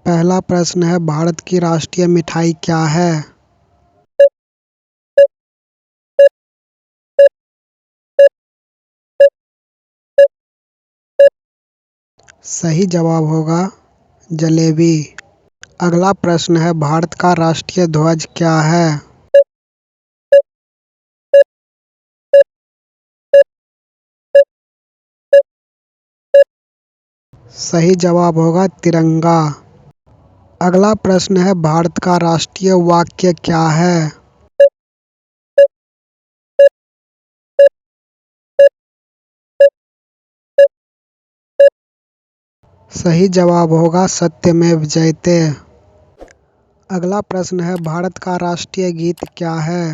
पहला प्रश्न है, भारत की राष्ट्रीय मिठाई क्या है? सही जवाब होगा जलेबी। अगला प्रश्न है, भारत का राष्ट्रीय ध्वज क्या है? सही जवाब होगा तिरंगा। अगला प्रश्न है, भारत का राष्ट्रीय वाक्य क्या है? सही जवाब होगा सत्यमेव जयते। अगला प्रश्न है, भारत का राष्ट्रीय गीत क्या है?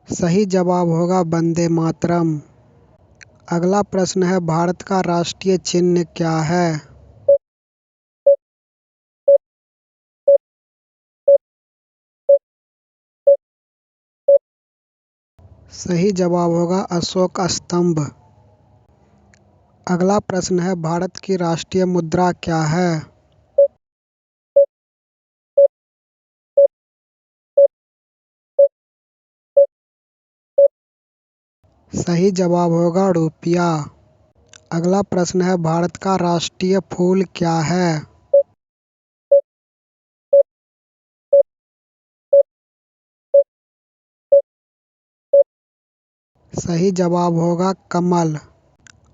सही जवाब होगा वंदे मातरम। अगला प्रश्न है, भारत का राष्ट्रीय चिन्ह क्या है? सही जवाब होगा अशोक स्तंभ। अगला प्रश्न है, भारत की राष्ट्रीय मुद्रा क्या है? सही जवाब होगा रुपया। अगला प्रश्न है, भारत का राष्ट्रीय फूल क्या है? सही जवाब होगा कमल।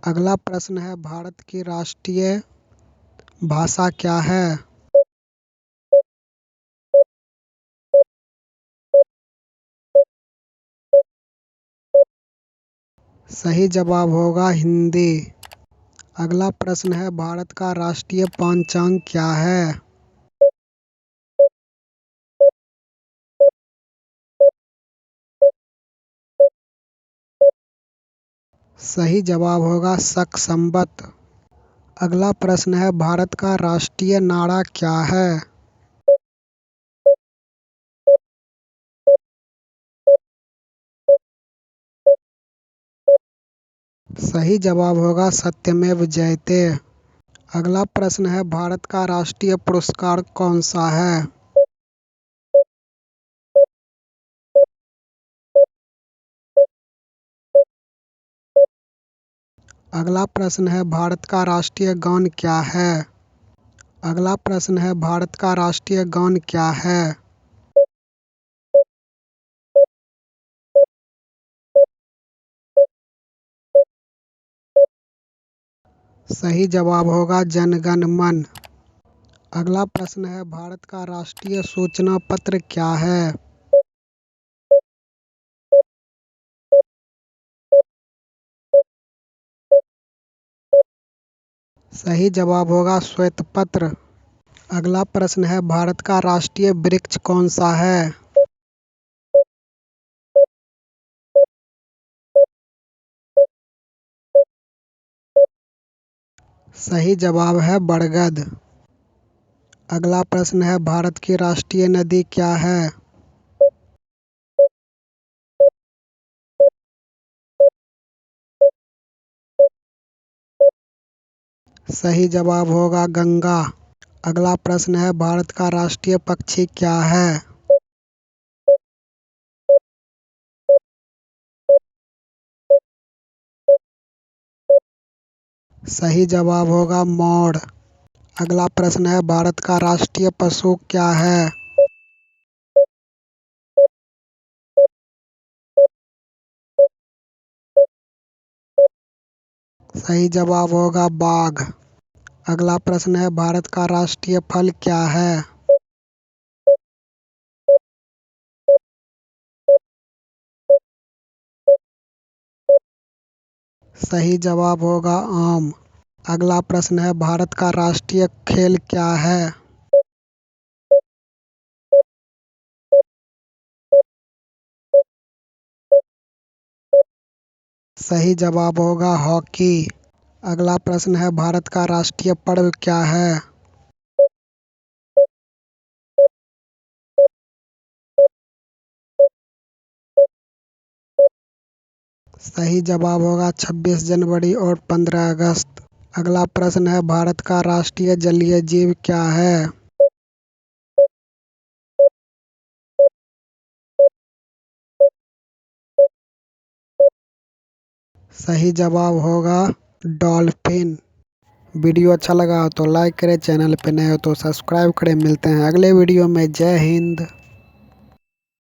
अगला प्रश्न है, भारत की राष्ट्रीय भाषा क्या है? सही जवाब होगा हिंदी। अगला प्रश्न है, भारत का राष्ट्रीय पंचांग क्या है? सही जवाब होगा शक संवत। अगला प्रश्न है, भारत का राष्ट्रीय नारा क्या है? सही जवाब होगा सत्यमेव जयते। अगला प्रश्न है, भारत का राष्ट्रीय पुरस्कार कौन सा है? अगला प्रश्न है, भारत का राष्ट्रीय गान क्या है? अगला प्रश्न है, भारत का राष्ट्रीय गान क्या है? सही जवाब होगा जनगण मन। अगला प्रश्न है, भारत का राष्ट्रीय सूचना पत्र क्या है? सही जवाब होगा श्वेत पत्र। अगला प्रश्न है, भारत का राष्ट्रीय वृक्ष कौन सा है? सही जवाब है बरगद। अगला प्रश्न है, भारत की राष्ट्रीय नदी क्या है? सही जवाब होगा गंगा। अगला प्रश्न है, भारत का राष्ट्रीय पक्षी क्या है? सही जवाब होगा मोर। अगला प्रश्न है, भारत का राष्ट्रीय पशु क्या है? सही जवाब होगा बाघ। अगला प्रश्न है, भारत का राष्ट्रीय फल क्या है? सही जवाब होगा आम। अगला प्रश्न है, भारत का राष्ट्रीय खेल क्या है? सही जवाब होगा हॉकी। अगला प्रश्न है, भारत का राष्ट्रीय पर्व क्या है? सही जवाब होगा 26 जनवरी और 15 अगस्त। अगला प्रश्न है, भारत का राष्ट्रीय जलीय जीव क्या है? सही जवाब होगा डॉल्फिन। वीडियो अच्छा लगा हो तो लाइक करें, चैनल पे नए हो तो सब्सक्राइब करें। मिलते हैं अगले वीडियो में। जय हिंद।